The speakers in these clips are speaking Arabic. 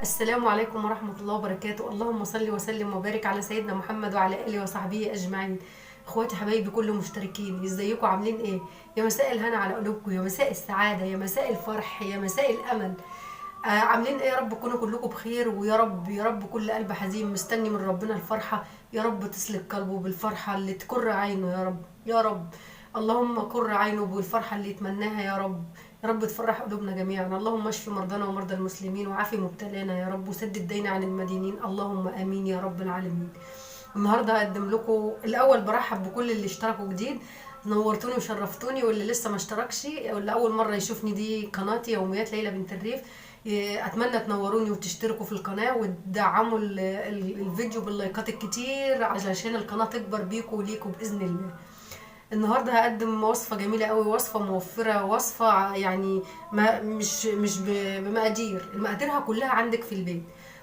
السلام عليكم ورحمة الله وبركاته. اللهم صل وسلم وبارك على سيدنا محمد وعلى آله وصحبه أجمعين. اخواتي حبايبي كل مشتركين، ازيكم عاملين ايه؟ يا مساء الهنا على قلوبكم، يا مساء السعادة، يا مساء الفرح، يا مساء الأمل. عاملين ايه؟ يا رب تكونوا كلكم بخير، ويا رب يا رب كل قلب حزين مستني من ربنا الفرحة يا رب تسلك قلبه بالفرحة اللي تكر عينه يا رب يا رب. اللهم كر عينه بالفرحة اللي يتمناها يا رب. يا رب تفرح قلوبنا جميعا. اللهم اشف مرضانا ومرضى المسلمين وعافي مبتلانا يا رب، وسدد دينا عن المدينين. اللهم امين يا رب العالمين. النهارده هقدم لكم الاول برحب بكل اللي اشتركوا جديد، نورتوني وشرفتوني، واللي لسه ما اشتركش واللي اول مره يشوفني، دي قناتي يوميات ليلى بنت الريف. اتمنى تنوروني وتشتركوا في القناه وتدعموا الفيديو باللايكات الكتير علشان القناه تكبر بيكم وليكم باذن الله. النهارده هقدم وصفه جميله قوي، وصفه موفره، وصفه يعني ما مش بمقادير، مقاديرها كلها عندك في البيت.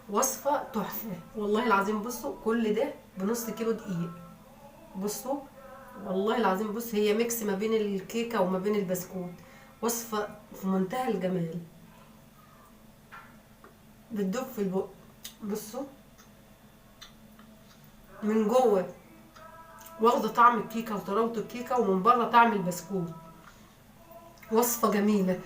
وصفه تحفه والله العظيم. بصوا كل ده بنص كيلو دقيق. بصوا والله العظيم، بص هي ميكس ما بين الكيكه وما بين البسكوت. وصفه في منتهى الجمال، بتدوب في البق. بصوا من جوه واخده طعم الكيكه وطراوه الكيكه، ومن بره طعم البسكوت. وصفه جميله.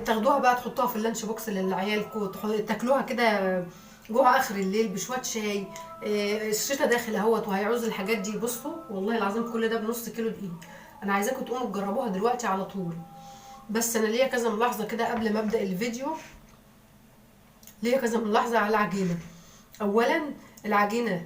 تاخدوها بقى تحطوها في اللانش بوكس للعيالكم، تاكلوها كده جوه اخر الليل بشويه شاي. الشتا داخل اهوت وهيعوز الحاجات دي. بصوا والله العظيم كل ده بنص كيلو دقيق. انا عايزاكم تقوموا تجربوها دلوقتي على طول. بس انا ليا كذا ملاحظه كده قبل ما ابدا الفيديو. ليا كذا ملاحظه على العجينه. اولا العجينه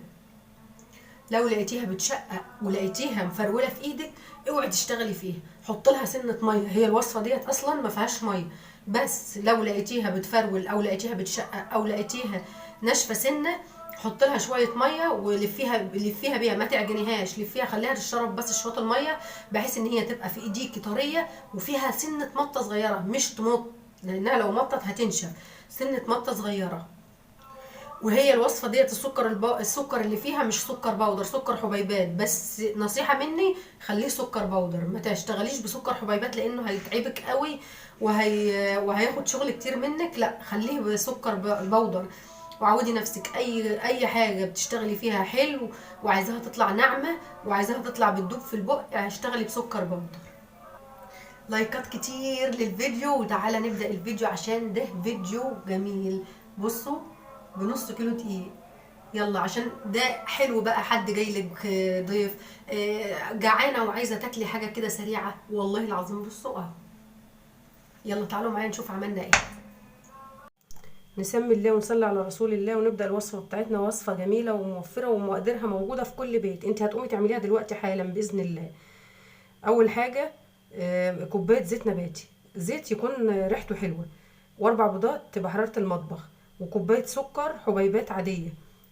لو لقيتيها بتشقق ولقيتيها مفروله في ايدك، اوعي تشتغلي فيها، حط لها سنه ميه. هي الوصفه ديت اصلا ما فيهاش ميه، بس لو لقيتيها بتفرول او لقيتيها بتشقق او لقيتيها ناشفه سنه، حط لها شويه ميه ولفيها بيها، ما تعجنيهاش، لفيها خليها تشرب بس شويه الميه، بحيث ان هي تبقى في ايديكي طريه وفيها سنه مطه صغيره، مش تمط، لانها لو مطت هتنشف. سنه مطه صغيره. وهي الوصفه ديت السكر اللي فيها مش سكر بودر، سكر حبيبات. بس نصيحه مني، خليه سكر بودر، ما تشتغليش بسكر حبيبات لانه هيتعبك قوي وهياخد شغل كتير منك. لا خليه بسكر بودر. وعودي نفسك، اي حاجه بتشتغلي فيها حلو وعايزاها تطلع ناعمه وعايزاها تطلع بتدوب في البق، اشتغلي بسكر بودر. لايكات كتير للفيديو، وتعالى نبدأ الفيديو عشان ده فيديو جميل. بصوا بنص كيلو دقيق. يلا عشان ده حلو بقى، حد جاي لك ضيف، جعانه وعايزه تاكلي حاجه كده سريعه والله العظيم. بصوا اهو. يلا تعالوا معايا نشوف عملنا ايه. نسمي الله ونصلي على رسول الله ونبدا الوصفه بتاعتنا. وصفه جميله وموفره ومقاديرها موجوده في كل بيت. انت هتقومي تعمليها دلوقتي حالا باذن الله. اول حاجه كوبايه زيت نباتي، زيت يكون ريحته حلوه، واربع بيضات تبقى حراره المطبخ، وكوبايه سكر حبيبات عاديه،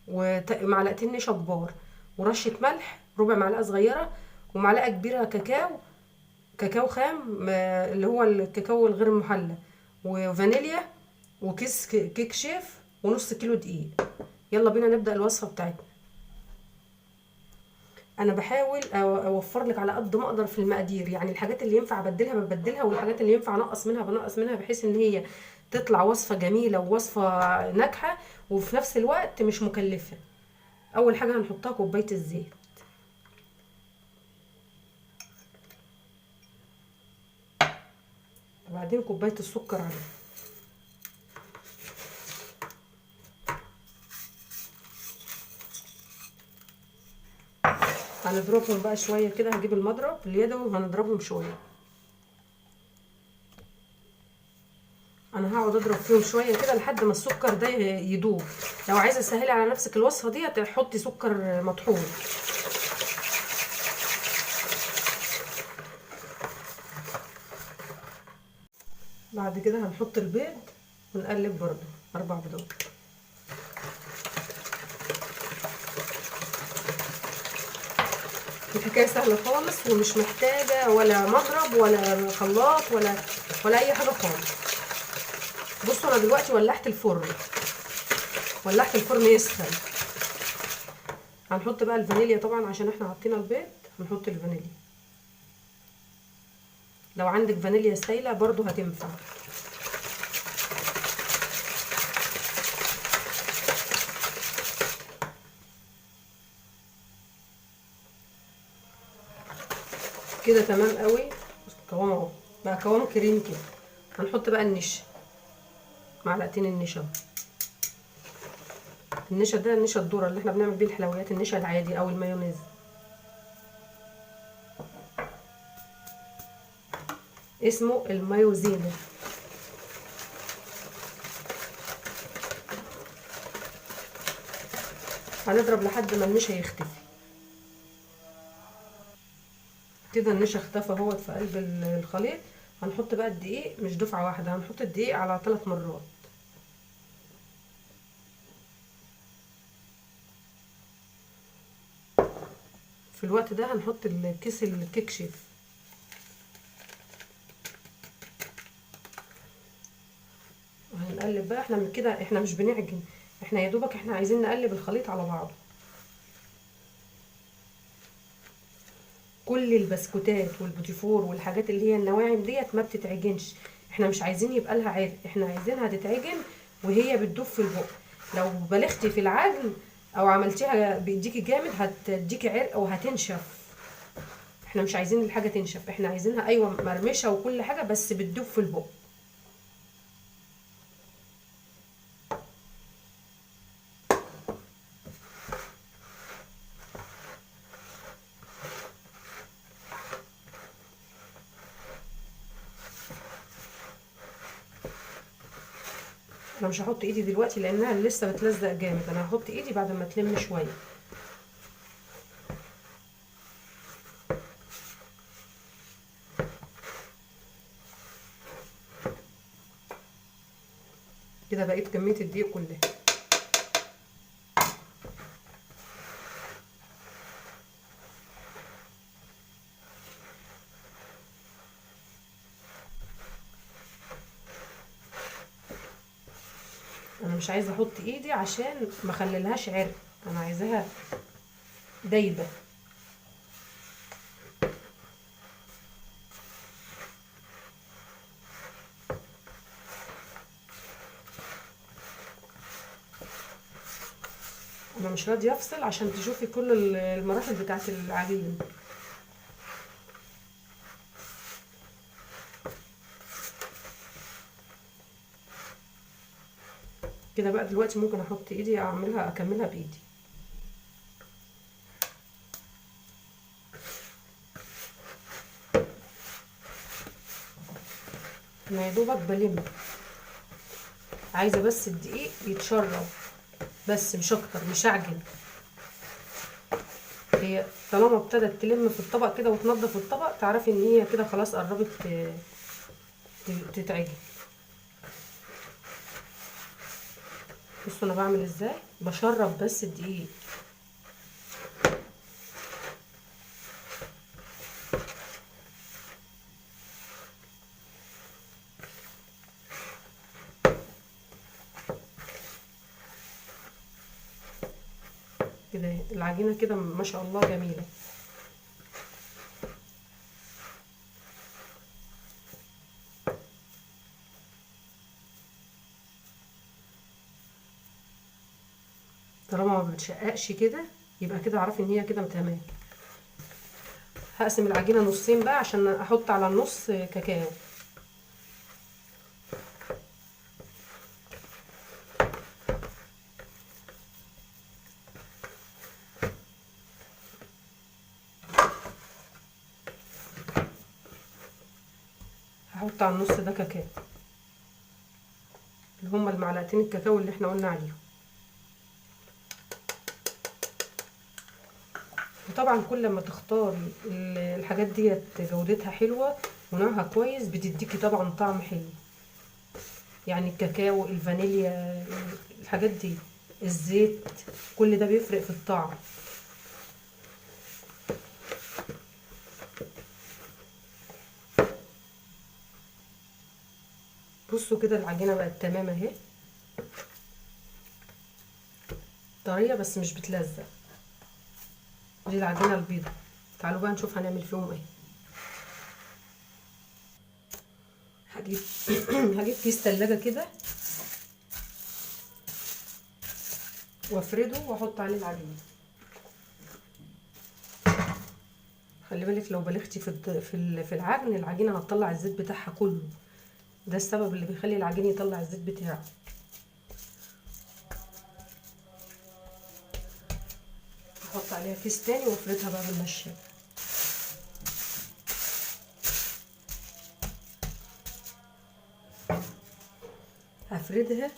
ومعلقتين نشا كبار، ورشه ملح ربع معلقه صغيره، ومعلقه كبيره كاكاو خام، اللي هو الكاكاو الغير محلى، وفانيليا، وكيس كيك شيف، ونص كيلو دقيق. يلا بينا نبدا الوصفه بتاعتنا. انا بحاول اوفر لك على قد ما اقدر في المقادير، يعني الحاجات اللي ينفع ابدلها ببدلها، والحاجات اللي ينفع انقص منها بنقص منها، بحيث ان هي تطلع وصفه جميله ووصفه ناجحه وفي نفس الوقت مش مكلفه. اول حاجه هنحطها كوبايه الزيت، وبعدين كوبايه السكر عليها. هنضربهم بقى شويه كده، هنجيب المضرب اليدوي وهنضربهم شويه. انا هقعد اضرب فيهم شويه كده لحد ما السكر ده يدوب. لو عايزه تسهلي على نفسك الوصفه دي تحطي سكر مطحون. بعد كده هنحط البيض ونقلب برضو، 4 بيضات. الحكايه سهله خالص ومش محتاجه ولا مضرب ولا خلاط ولا اي حاجه خالص. بصوا انا دلوقتي ولعت الفرن يسخن. هنحط بقى الفانيليا طبعا عشان احنا حاطين البيض. هنحط الفانيليا، لو عندك فانيليا سايله برضو هتنفع. كده تمام قوي. قوام اهو بقى، قوام كريمي كده. هنحط بقى النشا، معلقتين النشا. النشا ده النشا الذره اللي احنا بنعمل بيه الحلويات، النشا العادي او المايونيز. اسمه المايوزينا. هنضرب لحد ما النشا يختفي. كده النشا اختفى اهوت في قلب الخليط. هنحط بقى الدقيق، مش دفعه واحده، هنحط الدقيق على 3 مرات. في الوقت ده هنحط الكيس الكيك شيف. وهنقلب بقى. احنا من كده احنا مش بنعجن، احنا يا دوبك احنا عايزين نقلب الخليط على بعضه. كل البسكوتات والبوتيفور والحاجات اللي هي النواعم ديت ما بتتعجنش. احنا مش عايزين يبقى لها عرق، احنا عايزينها تتعجن وهي بتدوب في البق. لو بلغتي في العجن او عملتيها بايديكي جامد هتديكي عرق وهتنشف. احنا مش عايزين الحاجه تنشف، احنا عايزينها ايوه مرمشه وكل حاجه بس بتدوب في البق. انا مش هحط ايدي دلوقتي لانها لسه بتلزق جامد، انا هحط ايدي بعد ما تلم شويه. كده بقيت كميه الدقيق كلها. انا مش عايزه احط ايدي عشان ما اخليلهاش عرق، انا عايزاها دايبه. انا مش راضيه افصل عشان تشوفي كل المراحل بتاعه العجين. كده بقى دلوقتي ممكن احط ايدي اكملها بايدي. انا يا دوبك بلم، عايزه بس الدقيق يتشرب بس مش اكتر، مش اعجن. هي طالما ابتدت تلم في الطبق كده وتنضف الطبق تعرفي ان هي كده خلاص قربت تتعجن. بصوا انا بعمل ازاي، بشرب بس الدقيق. كده العجينه كده ما شاء الله جميله. طالما ما بتشققش كده يبقى كده اعرفي ان هي كده تمام. هقسم العجينه نصين بقى عشان احط على النص كاكاو. هحط على النص ده كاكاو، اللي هما المعلقتين الكاكاو اللي احنا قلنا عليهم. وطبعا كل ما تختاري الحاجات ديت جودتها حلوه ونوعها كويس بتديكي طبعا طعم حلو. يعني الكاكاو، الفانيليا، الحاجات دي، الزيت، كل ده بيفرق في الطعم. بصوا كده العجينه بقت تمام اهي، طريه بس مش بتلزق. دي العجينه البيضه. تعالوا بقى نشوف هنعمل فيهم ايه. هجيب هجيب كيس تلاجة كده وافرده واحط عليه العجينه. خلي بالك لو بلغتي في العجن، العجينه هتطلع الزيت بتاعها كله، ده السبب اللي بيخلي العجين يطلع الزيت بتاعه. احط عليها كيس تاني وافردها بقى بالمشاية. هفردها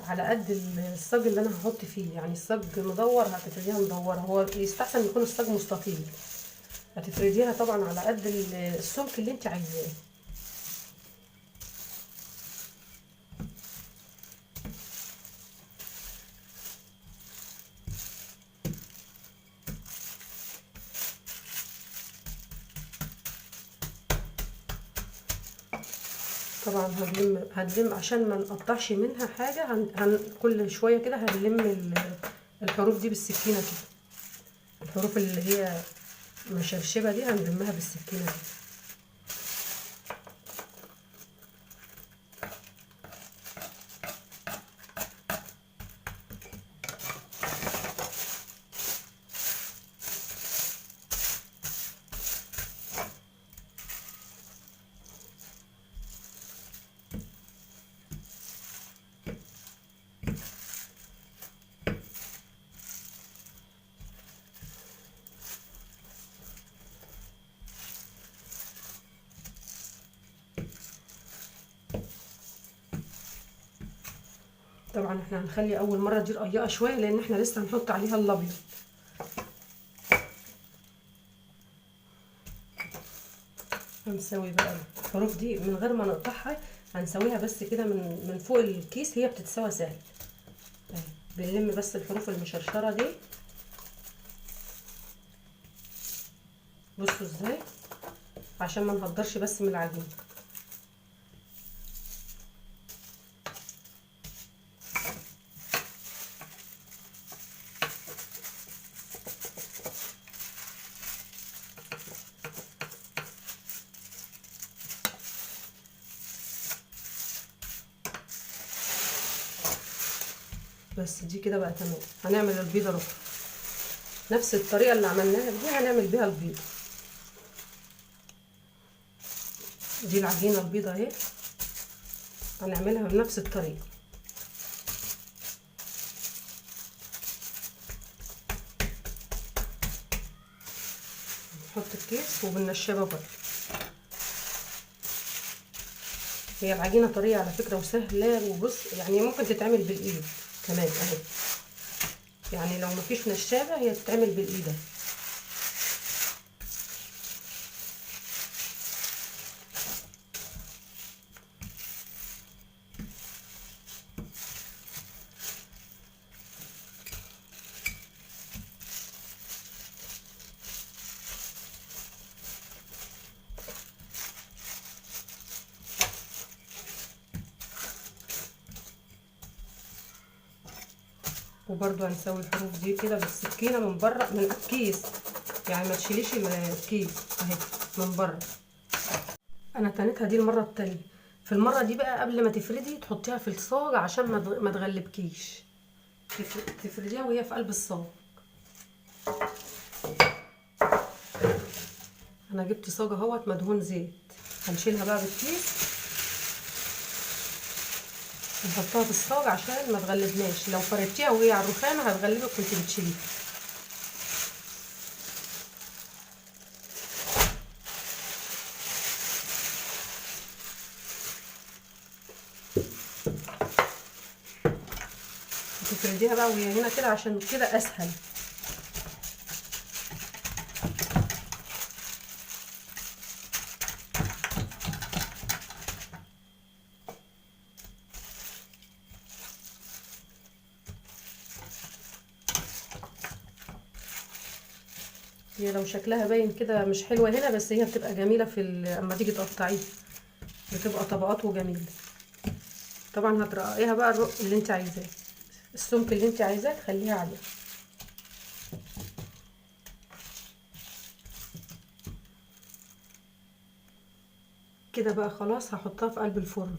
على قد الصاج اللي انا هحط فيه، يعني الصاج مدور هتفرديها مدوره، هو يستحسن يكون الصاج مستطيل. هتفرديها طبعا على قد السمك اللي انت عايزاه. طبعا هنلم عشان ما نقطعش منها حاجه، كل شويه كده هنلم الحروف دي بالسكينه كده، الحروف اللي هي مشرشبه دي هنلمها بالسكينه كده. طبعا احنا هنخلي اول مره دي رقيقه شويه لان احنا لسه هنحط عليها الابيض. هنسوي بقى الحروف دي من غير ما نقطعها، هنسويها بس كده من فوق الكيس، هي بتتسوى سهل. بنلم بس الحروف المشرشره دي، بصوا ازاي، عشان ما نهدرش بس من العجين. بس دي كده بقى تمام. هنعمل البيضه الاخرى نفس الطريقه اللي عملناها دي، هنعمل بيها البيض. دي العجينه البيضه اهي، هنعملها بنفس الطريقه. نحط الكيس وبالنشابه برضه. هي العجينه طريه على فكره وسهله، وبص يعني ممكن تتعمل بالايد كمان اهي، يعني لو مفيش نشابه هي تتعمل بالايد. وبرضو هنسوي الحروف دي كده بالسكينه من بره من الكيس، يعني ما تشيليش الكيس اهي من بره. انا تنيتها دي المره التانية. في المره دي بقى قبل ما تفردي تحطيها في الصاج عشان ما تغلبكيش، تفرديها وهي في قلب الصاج. انا جبت صاج اهوت مدهون زيت، هنشيلها بقى بالكيس نحطها في الصاج عشان ما تغلبناش، لو فردتيها وهي على الرخامه هتغلبك وانت بتشيليها. تفرديها بقى وهي هنا كده عشان كده اسهل. هي لو شكلها باين كده مش حلوه هنا، بس هي بتبقى جميله اما تيجي تقطعيها بتبقى طبقات وجميله. طبعا هترقيها بقى الرق اللي انت عايزاه، السمك اللي انت عايزاه تخليها عليه. كده بقى خلاص هحطها في قلب الفرن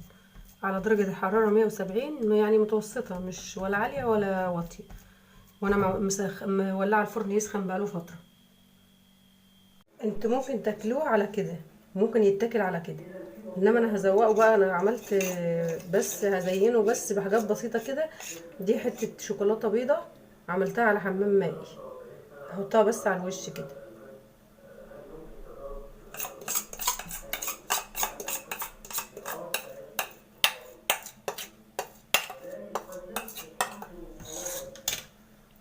على درجة الحرارة 170، يعني متوسطة مش ولا عالية ولا واطية، وانا مولعة الفرن يسخن بقاله فترة. انتوا ممكن تاكلوه على كده، ممكن يتاكل على كده، انما انا هزوقه بقى. انا عملت بس هزينه بس بحاجات بسيطه كده. دي حته شوكولاته بيضه عملتها على حمام مائي، هحطها بس على الوش كده.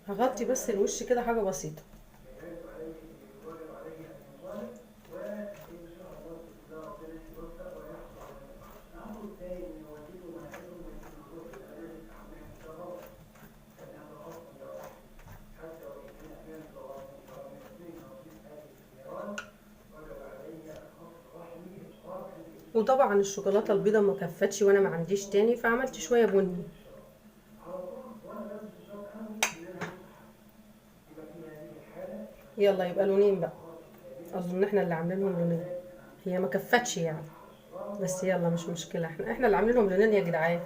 هغطي بس الوش كده حاجه بسيطه. وطبعا الشوكولاته البيضه ما كفتش وانا ما عنديش تاني، فعملت شويه بني. يلا يبقى لونين بقى، اظن احنا اللي عاملينهم لونين، هي ما كفتش يعني، بس يلا مش مشكله، احنا اللي عاملينهم لونين يا جدعان.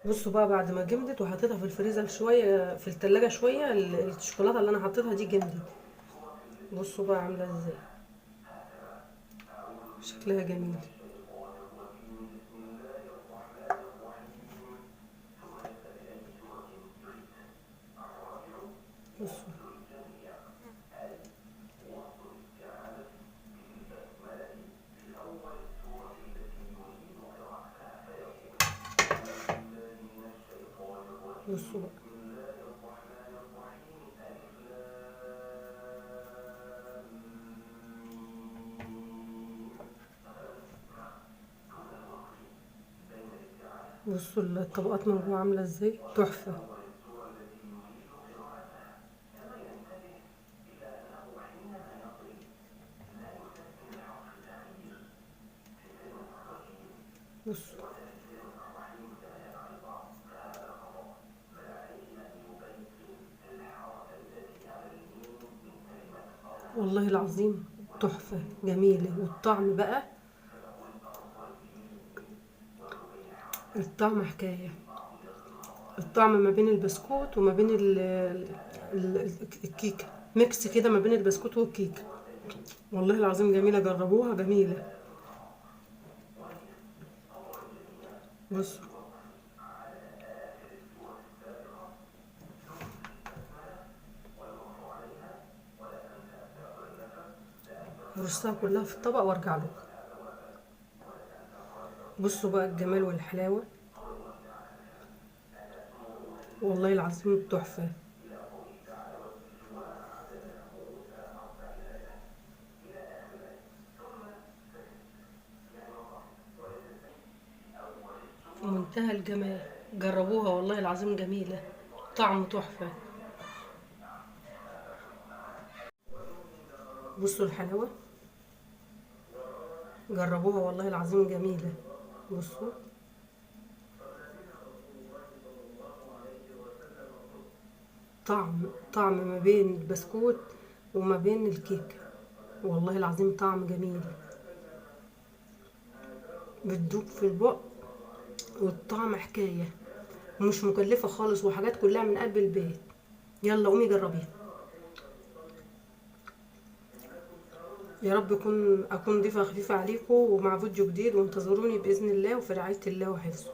بصوا بقى، بعد ما جمدت وحطيتها في الفريزر شويه، في التلاجة شويه، الشوكولاته اللي انا حطيتها دي جمدت. بصوا بقى عامله ازاي، شكلها جميل. بصوا بصوا بقى. بصوا الطبقات من جوه عامله ازاي، تحفه. بصوا والله العظيم تحفه جميله. والطعم بقى، الطعم حكايه. الطعم ما بين البسكوت وما بين الكيكه، ميكس كده ما بين البسكوت والكيكه. والله العظيم جميله، جربوها جميله. بصوا برصها كلها في الطبق وارجع لكم. بصوا بقى الجمال والحلاوه، والله العظيم تحفه. في منتهى الجمال، جربوها والله العظيم جميله، طعم تحفه. بصوا الحلاوه، جربوها والله العظيم جميله. بصوا طعم ما بين البسكوت وما بين الكيك، والله العظيم طعم جميل، بتدوب في البق، والطعم حكايه، ومش مكلفه خالص، وحاجات كلها من قلب البيت. يلا قومي جربيها. يا رب اكون ضيفه خفيفه عليكم، ومع فيديو جديد، وانتظروني باذن الله، وفي رعايه الله وحفظه.